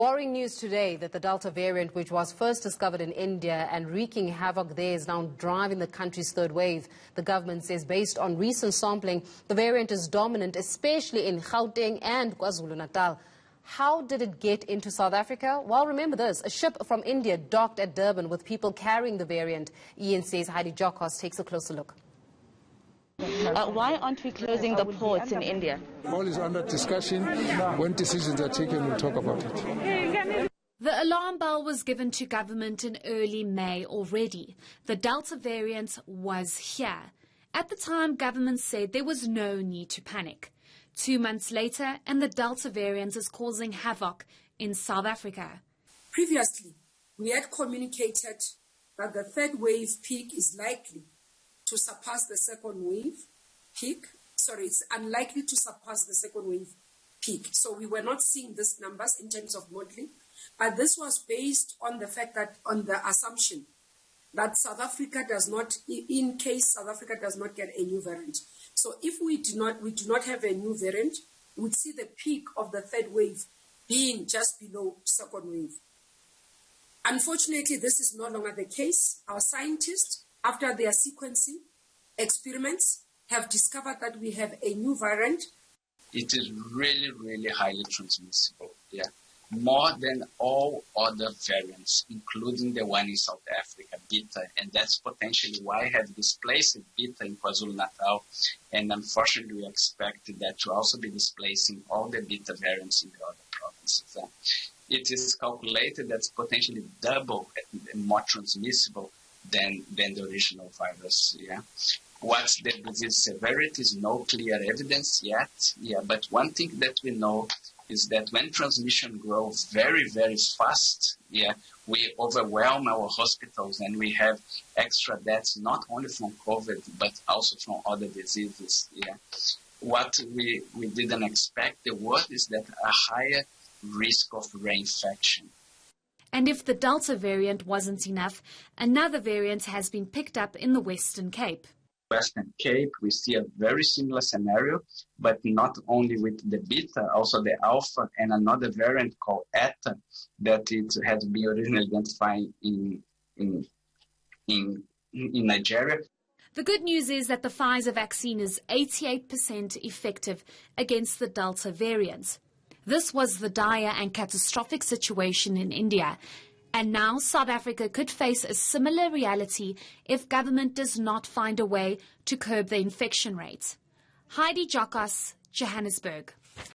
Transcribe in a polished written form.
Worrying news today that the Delta variant, which was first discovered in India and wreaking havoc there, is now driving the country's third wave. The government says based on recent sampling, the variant is dominant, especially in Gauteng and Kwa-Zulu Natal. How did it get into South Africa? Well, remember this. A ship from India docked at Durban with people carrying the variant. eNCA's Heidi Giokos takes a closer look. Why aren't we closing the ports in India? All is under discussion. When decisions are taken, we'll talk about it. The alarm bell was given to government in early May already. The Delta variant was here. At the time, government said there was no need to panic. 2 months later, and the Delta variant is causing havoc in South Africa. Previously, we had communicated that the third wave peak is likely to surpass the second wave peak. It's unlikely to surpass the second wave peak. So we were not seeing these numbers in terms of modeling, but this was based on the fact that, on the assumption that South Africa does not, in case South Africa does not get a new variant. So if we do not have a new variant, we would see the peak of the third wave being just below second wave. Unfortunately, this is no longer the case. Our scientists, after their sequencing experiments, have discovered that we have a new variant. It is really, really highly transmissible, more than all other variants, including the one in South Africa, Beta, and that's potentially why I have displaced Beta in KwaZulu Natal, and unfortunately we expect that to also be displacing all the Beta variants in the other provinces. It is calculated that's potentially double and more transmissible than the original virus. What's the disease severity is no clear evidence yet. But one thing that we know is that when transmission grows very, very fast, we overwhelm our hospitals and we have extra deaths not only from COVID but also from other diseases. What we didn't expect, the word is that a higher risk of reinfection. And if the Delta variant wasn't enough, another variant has been picked up in the Western Cape. Western Cape, we see a very similar scenario, but not only with the Beta, also the Alpha and another variant called Eta that it has been originally identified in Nigeria. The good news is that the Pfizer vaccine is 88% effective against the Delta variant. This was the dire and catastrophic situation in India. And now South Africa could face a similar reality if government does not find a way to curb the infection rate. Heidi Giokos, Johannesburg.